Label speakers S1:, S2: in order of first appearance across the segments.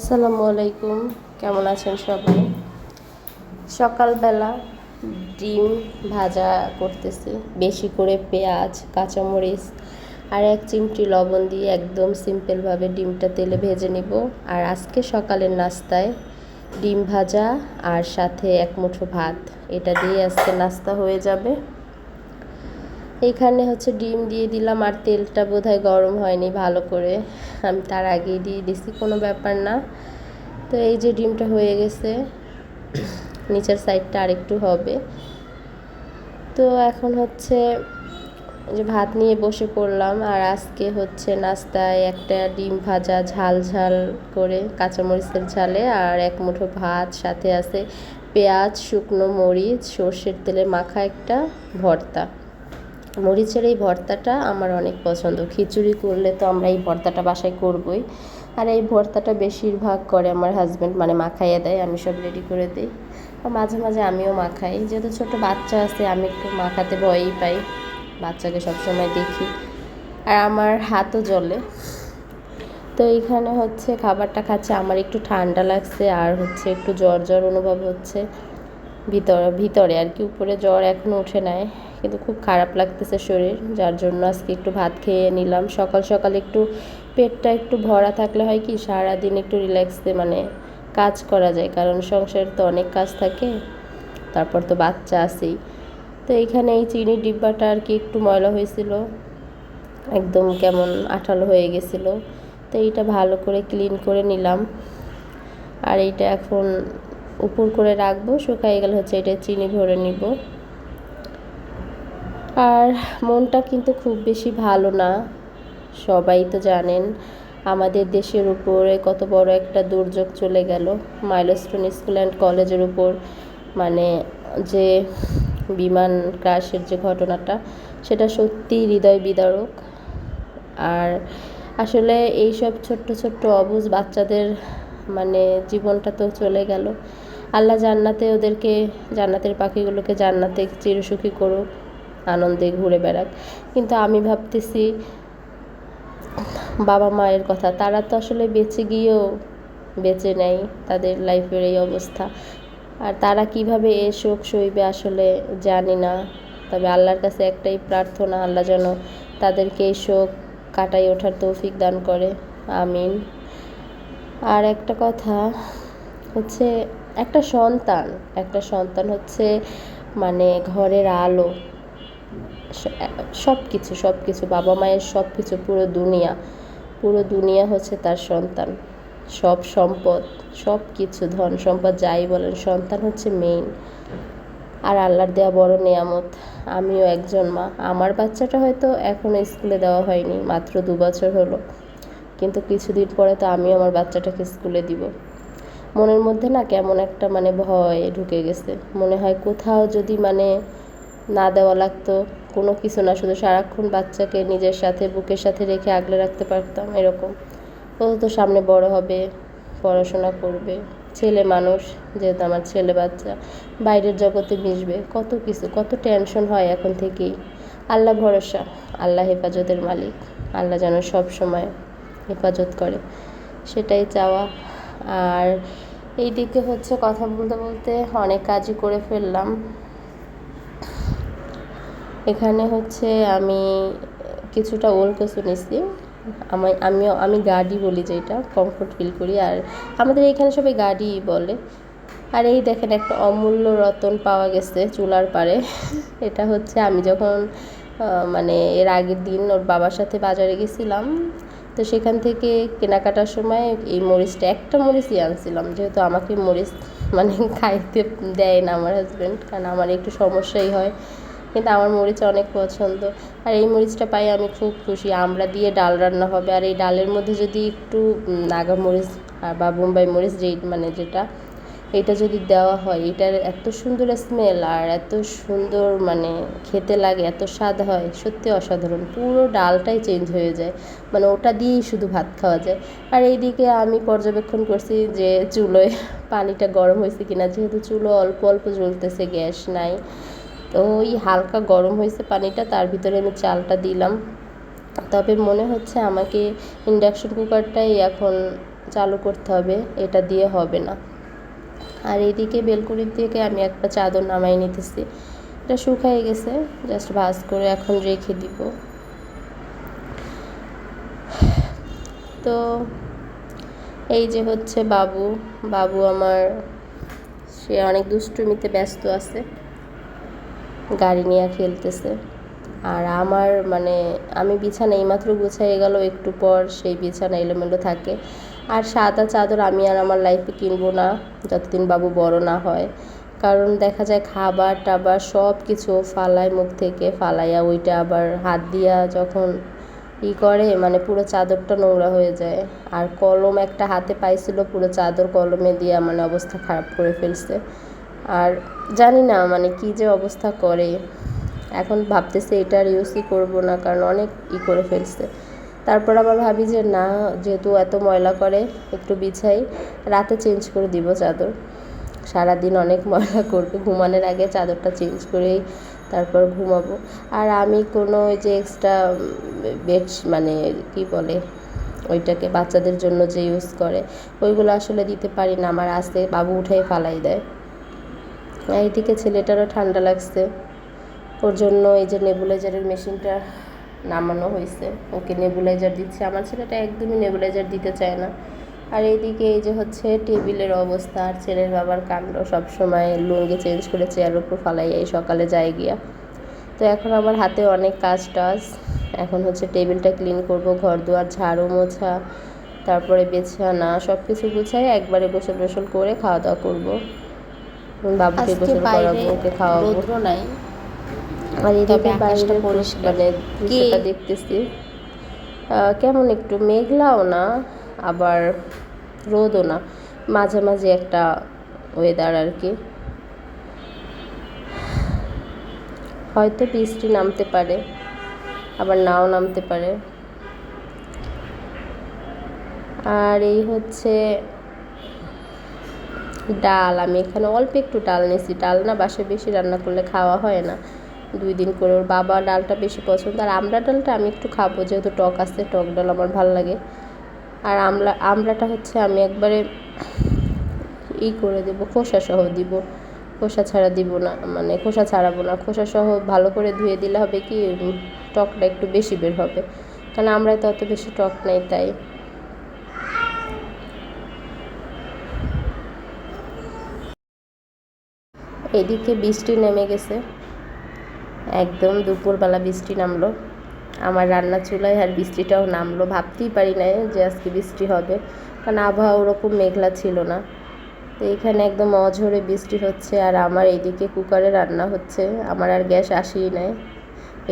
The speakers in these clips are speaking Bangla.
S1: আসসালামু আলাইকুম, কেমন আছেন সবাই? সকালবেলা ডিম ভাজা করতেছি, বেশি করে পেঁয়াজ, কাঁচামরিচ আর 1 চিমটি লবণ দিয়ে একদম সিম্পলভাবে ডিমটা তেলে ভেজে নিব। আর আজকে সকালের নাস্তায় ডিম ভাজা আর সাথে 1 মুঠো ভাত, এটা দিয়ে আজকে নাস্তা হয়ে যাবে। এইখানে ডিম দিয়ে দিলাম, আর তেলটা বোধহয় গরম হয়নি ভালো করে, আমি তার আগেই দিয়ে দিছি, কোনো ব্যাপার না। তো এই যে ডিমটা হয়ে গেছে, নিচের সাইডটা আরেকটু হবে। তো এখন যে ভাত নিয়ে বসে পড়লাম। আর আজকে নাস্তায় একটা ডিম ভাজা ঝাল ঝাল করে কাঁচামরিচের ঝালে, আর 1 মুঠো ভাত, সাথে আছে পেঁয়াজ, শুকনো মরিচ, সর্ষের তেলে মাখা একটা ভর্তা। মরিচের এই ভর্তাটা আমার অনেক পছন্দ, খিচুড়ি করলে তো আমরা এই ভর্তাটা বাসায় করবই। আর এই ভর্তাটা বেশিরভাগ করে আমার হাজব্যান্ড, মানে মাখাইয়ে দেয়, আমি সব রেডি করে দিই। আর মাঝে মাঝে আমিও মাখাই, যেহেতু ছোটো বাচ্চা আছে আমি একটু মাখাতে ভয়ই পাই, বাচ্চাকে সবসময় দেখি আর আমার হাতও জ্বলে। তো এইখানে খাবারটা খাচ্ছে, আমার একটু ঠান্ডা লাগছে আর একটু জ্বর জ্বর অনুভব হচ্ছে ভিতরে আর কি, উপরে জ্বর এখনও উঠে নাই, কিন্তু খুব খারাপ লাগতেছে শরীর, যার জন্য আজকে একটু ভাত খেয়ে নিলাম। সকাল সকাল একটু পেটটা একটু ভরা থাকলে হয় কি সারাদিন একটু রিল্যাক্সে কাজ করা যায়, কারণ সংসারে তো অনেক কাজ থাকে, তারপর তো বাচ্চা আছেই। তো এইখানে এই চিনির ডিব্বাটা আর কি একটু ময়লা হয়েছিল, একদম কেমন আঠালো হয়ে গেছিলো, তো এইটা ভালো করে ক্লিন করে নিলাম। আর এইটা এখন উপর করে রাখবো, শুকাই গেলে এটা চিনি ভরে নিব। আর মনটা কিন্তু খুব বেশি ভালো না, সবাই তো জানেন আমাদের দেশের উপরে কত বড় একটা দুর্যোগ চলে গেল, মাইলস্টোন স্কুল অ্যান্ড কলেজের উপর, যে বিমান ক্রাশের যে ঘটনাটা, সেটা সত্যি হৃদয় বিদারক। আর আসলে এইসব ছোট্ট ছোট্ট অবুঝ বাচ্চাদের জীবনটা তো চলে গেল। আল্লাহ জান্নাতের পাখিগুলোকে জান্নাতে চিরসুখী করুক, আনন্দে ঘুরে বেড়াক। কিন্তু আমি ভাবতেছি বাবা মায়ের কথা, তারা তো আসলে বেঁচে গিয়েও বেঁচে নেই, তাদের লাইফের এই অবস্থা, আর তারা কিভাবে এ শোক সইবে আসলে জানি না। তবে আল্লাহর কাছে একটাই প্রার্থনা, আল্লাহ যেন তাদেরকে এই শোক কাটাই ওঠার তৌফিক দান করে, আমিন। আর একটা কথা একটা সন্তান ঘরের আলো, সব কিছু বাবা মায়ের সব কিছু, পুরো দুনিয়া তার সন্তান, সব সম্পদ, সব কিছু, ধন সম্পদ যাই বলেন, সন্তান মেইন। আর আল্লাহর দেওয়া বড় নেয়ামত। আমিও একজন মা, আমার বাচ্চাটা হয়তো এখনও স্কুলে দেওয়া হয়নি, মাত্র 2 বছর হলো, কিন্তু কিছুদিন পরে তো আমিও আমার বাচ্চাটাকে স্কুলে দিব। মনের মধ্যে না কেমন একটা ভয় ঢুকে গেছে, মনে হয় কোথাও যদি না দেওয়া লাগতো, কোনো কিছু না, শুধু সারাক্ষণ বাচ্চাকে নিজের সাথে বুকের সাথে রেখে আগলে রাখতে পারতাম, এরকম। ও তো সামনে বড় হবে, পড়াশোনা করবে, ছেলে মানুষ, যেহেতু আমার ছেলে বাচ্চা, বাইরের জগতে মিশবে, কত কিছু, কত টেনশন হয় এখন থেকেই। আল্লাহ ভরসা, আল্লাহ হেফাজতের মালিক, আল্লাহ যেন সব সময় হেফাজত করে, সেটাই চাওয়া। আর এই দিকে কথা বলতে বলতে অনেক কাজই করে ফেললাম। এখানে আমি কিছুটা ওল কচু নিছি, আমি গাডি বলি, যেটা কমফোর্ট ফিল করি, আর আমাদের এখানে সবাই গাডি বলে। আর এই দেখেন একটা অমূল্য রতন পাওয়া গেছে চুলার পাড়ে। এটা আমি যখন এর আগের দিন ওর বাবার সাথে বাজারে গেছিলাম, তো সেখান থেকে কেনাকাটার সময় এই মরিচটা, একটা মরিচই আনছিলাম, যেহেতু আমাকে মরিচ খাইতে দেয় না আমার হাজব্যান্ড, কারণ আমার একটু সমস্যাই হয়, কিন্তু আমার মরিচ অনেক পছন্দ। আর এই মরিচটা পাই আমি খুব খুশি। আমড়া দিয়ে ডাল রান্না হবে, আর এই ডালের মধ্যে যদি একটু নাগা মরিচ বা বোম্বাই মরিচ যেটা এটা যদি দেওয়া হয়, এটার এত সুন্দর স্মেল আর এত সুন্দর খেতে লাগে, এত স্বাদ হয়, সত্যি অসাধারণ, পুরো ডালটাই চেঞ্জ হয়ে যায়, ওটা দিয়েই শুধু ভাত খাওয়া যায়। আর এইদিকে আমি পর্যবেক্ষণ করছি যে চুলোয় পানিটা গরম হয়েছে কিনা, যেহেতু চুলো অল্প অল্প জ্বলতেছে, গ্যাস নাই, তো ওই হালকা গরম হয়েছে পানিটা, তার ভিতরে আমি চালটা দিলাম। তবে মনে হচ্ছে আমাকে ইন্ডাকশন কুকারটাই এখন চালু করতে হবে, এটা দিয়ে হবে না। আর এদিকে বেলকুনির থেকে আমি একটা চাদর নামাই নিতেছি, এটা শুকাই গেছে, জাস্ট ভাঁজ করে এখন রেখে দিব। তো এই যে হচ্ছে বাবু, বাবু আমার সে অনেক দুষ্টুমিতে ব্যস্ত আছে, গাড়ি নিয়ে খেলতেছে। আর আমার মানে আমি বিছানা এইমাত্র গুছাই গেল, একটু পর সেই বিছানা এলোমেলো থাকে। আর সাদা চাদর আমি আর আমার লাইফে কিনবো না যতদিন বাবু বড় না হয়, কারণ দেখা যায় খাবার টাবার সব কিছু ফালায়, মুখ থেকে ফালাইয়া ওইটা আবার হাত দিয়া যখন করে মানে পুরো চাদরটা নোংরা হয়ে যায়। আর কলম একটা হাতে পাইছিল, পুরো চাদর কলমে দিয়া মানে অবস্থা খারাপ করে ফেলছে। আর জানি না মানে কি যে অবস্থা করে, এখন ভাবতেছে এটা আর ইউজই করবো না, কারণ অনেক করে ফেলছে। তারপর আবার ভাবি যে না, যেহেতু এত ময়লা করে একটু বিছাই, রাতে চেঞ্জ করে দিব চাদর, সারাদিন অনেক ময়লা করবে, ঘুমানোর আগে চাদরটা চেঞ্জ করেই তারপর ঘুমাবো। আর আমি কোনো ওই যে এক্সট্রা বেড মানে কি বলে ওইটাকে বাচ্চাদের জন্য যে ইউজ করে ওইগুলো আসলে দিতে পারি না, আমার আসতে বাবু উঠাই ফালাই দেয়। এইদিকে ছেলেটারও ঠান্ডা লাগছে, ওর জন্য এই যে নেবুলাইজারের মেশিনটা নামানো হয়েছে, ওকে নেবুলাইজার দিচ্ছে। আমার ছেলেটা একদমই নেবুলাইজার দিতে চায় না। আর এইদিকে এই যে হচ্ছে টেবিলের অবস্থা, আর ছেলের বাবার কাণ্ড, সবসময় লুঙ্গি চেঞ্জ করে চেয়ারের উপর ফালাই এই সকালে যায় গিয়া। তো এখন আমার হাতে অনেক কাজ টাজ, এখন হচ্ছে টেবিলটা ক্লিন করব, ঘর দুয়ার ঝাড়ু মোছা, তারপরে বিছানা সব কিছু গুছাই একবারে গোসল টোসল করে খাওয়া দাওয়া করবো, বাবুকে গোসল করাবো, ওকে খাওয়াবো। নাই আর এদিকে বাইরের মানে দৃশ্যটা দেখতেছি, কেমন একটু মেঘলাও না আবার রোদও না, মাঝামাঝি একটা ওয়েদার আর কি। হয়তো বৃষ্টি নামতে পারে, আবার নাও নামতে পারে। আর এই হচ্ছে ডাল, আমি এখানে অল্প একটু ডাল নিয়েছি, ডাল না বাসায় বেশি রান্না করলে খাওয়া হয় না, 2 দিন করে। ওর বাবা ডালটা বেশি পছন্দ, আর আমড়া ডালটা আমি একটু খাবো, যেহেতু টক আছে, টক ডাল আমার ভালো লাগে। আর আমড়াটা হচ্ছে আমি একবারে করে দেবো, খোসা সহ দিব, খোসা ছাড়া দিব না, মানে খোসা ছাড়াবো না, খোসা সহ ভালো করে ধুয়ে দিলে হবে কি টকটা একটু বেশি বের হবে, কারণ আমড়ায় তো অত বেশি টক নেই তাই। এদিকে বৃষ্টি নেমে গেছে, একদম দুপুরবেলা বৃষ্টি নামলো আমার রান্নার চুলায়, আর বৃষ্টিটাও নামলো। ভাবতেই পারি না যে আজকে বৃষ্টি হবে, কারণ আবহাওয়া ওরকম মেঘলা ছিল না। তো এখানে একদম অঝোরে বৃষ্টি হচ্ছে, আর আমার এইদিকে কুকারে রান্না হচ্ছে, আমার আর গ্যাস আসেই নাই।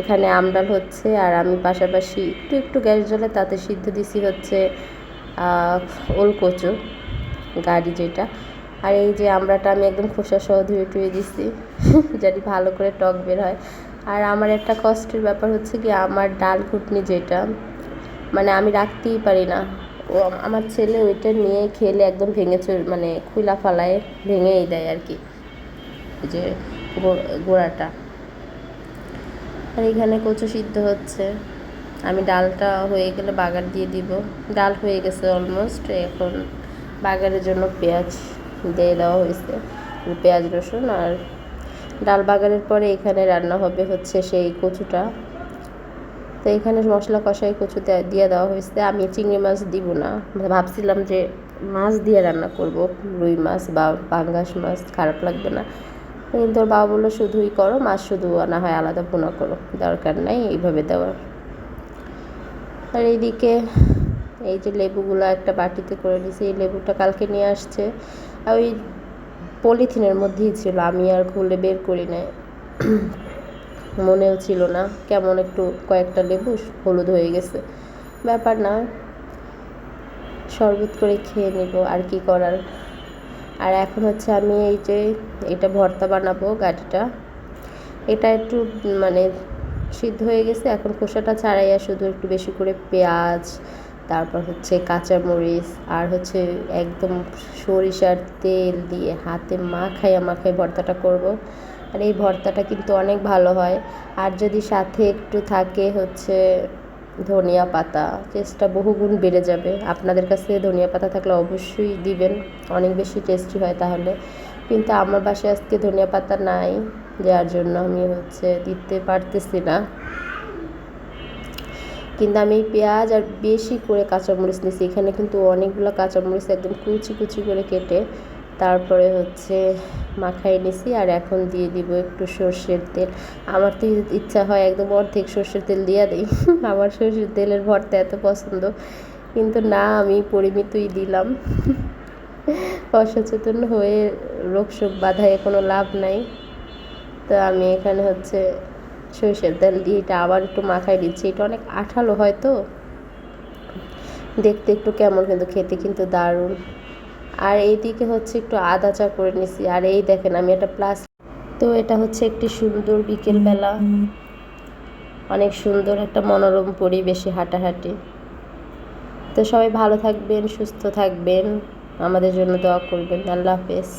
S1: এখানে আমডাল হচ্ছে, আর আমি পাশাপাশি একটু একটু গ্যাস জ্বলে তাতে সিদ্ধ দিছি হচ্ছে ওলকচু গাড়ি যেটা। আর এই যে আমড়াটা আমি একদম খোসা সহ ধুয়ে টুয়ে দিছি যাতে ভালো করে টক বের হয়। আর আমার একটা কষ্টের ব্যাপার হচ্ছে কি, আমার ডাল ঘুটনি যেটা মানে আমি রাখতেই পারি না, ও আমার ছেলে ওইটা নিয়ে খেলে একদম ভেঙে মানে খুলা ফালায় ভেঙেই দেয় আর কি, যে গোড়াটা। আর এখানে কচু সিদ্ধ হচ্ছে, আমি ডালটা হয়ে গেলে বাগার দিয়ে দিব। ডাল হয়ে গেছে অলমোস্ট, এখন বাগারের জন্য পেঁয়াজ দিয়ে দেওয়া হয়েছে, পেঁয়াজ রসুন। আর ডাল বাগারের পরে এখানে রান্না হবে হচ্ছে সেই কচুটা। তো এখানে মশলা কষাই কচু দিয়ে দেওয়া হয়েছে। আমি চিংড়ি মাছ দিব না, ভাবছিলাম যে মাছ দিয়ে রান্না করব, রুই মাছ বা পাঙ্গাস মাছ, খারাপ লাগবে না। কিন্তু ওর বাবা বললো শুধুই করো, মাছ শুধু না হয় আলাদা ভুনা করো, দরকার নাই এইভাবে দেওয়ার। আর এইদিকে এই যে লেবুগুলো একটা বাটিতে করে নিয়েছি, এই লেবুটা কালকে নিয়ে আসছে, আর ওই পলিথিনের মধ্যেই ছিল, আমি আর খুলে বের করি নাই, মনেও ছিল না, কেমন একটু কয়েকটা লেবু হলুদ হয়ে গেছে, ব্যাপার না, শরবত করে খেয়ে নেব, আর কি করার। আর এখন হচ্ছে আমি এই যে এটা ভর্তা বানাবো, গাটিটা এটা একটু মানে সিদ্ধ হয়ে গেছে, এখন খোসাটা ছাড়াইয়া শুধু একটু বেশি করে পেঁয়াজ, তারপর হচ্ছে কাঁচামরিচ, আর হচ্ছে একদম সরিষার তেল দিয়ে হাতে মাখাইয়া ভর্তাটা করব। আর এই ভর্তাটা কিন্তু অনেক ভালো হয়, আর যদি সাথে একটু থাকে হচ্ছে ধনিয়া পাতা, টেস্টটা বহুগুণ বেড়ে যাবে। আপনাদের কাছে ধনিয়া পাতা থাকলে অবশ্যই দিবেন, অনেক বেশি টেস্টি হয় তাহলে। কিন্তু আমার বাসায় আজকে ধনিয়া পাতা নাই, যার জন্য আমি দিতে পারতেছি না। কিন্তু আমি পেঁয়াজ আর বেশি করে কাঁচামরিচ নিয়েছি, এখানে কিন্তু অনেকগুলো কাঁচামরিচ একদম কুচি কুচি করে কেটে তারপরে মাখাই নিছি। আর এখন দিয়ে দিব একটু সর্ষের তেল। আমার তো ইচ্ছা হয় একদম অর্ধেক সর্ষের তেল দিয়ে দিই আমার সর্ষের তেলের ভর্তা এত পছন্দ, কিন্তু না, আমি পরিমিতই দিলাম। অসচেতন হয়ে রোগশোক বাধায় কোনো লাভ নাই। তো আমি এখানে সরষের তেল দিয়ে এটা আবার একটু মাখাই দিচ্ছি। এটা অনেক আঠালো হয়, তো দেখতে একটু কেমন, কিন্তু খেতে কিন্তু দারুণ। আর এইদিকে একটু আদা চা করে নিছি। আর এই দেখেন আমি একটা তো এটা একটি সুন্দর বিকেলবেলা, অনেক সুন্দর একটা মনোরম পরিবেশে হাঁটাহাঁটি। তো সবাই ভালো থাকবেন, সুস্থ থাকবেন, আমাদের জন্য দোয়া করবেন। আল্লাহ হাফেজ।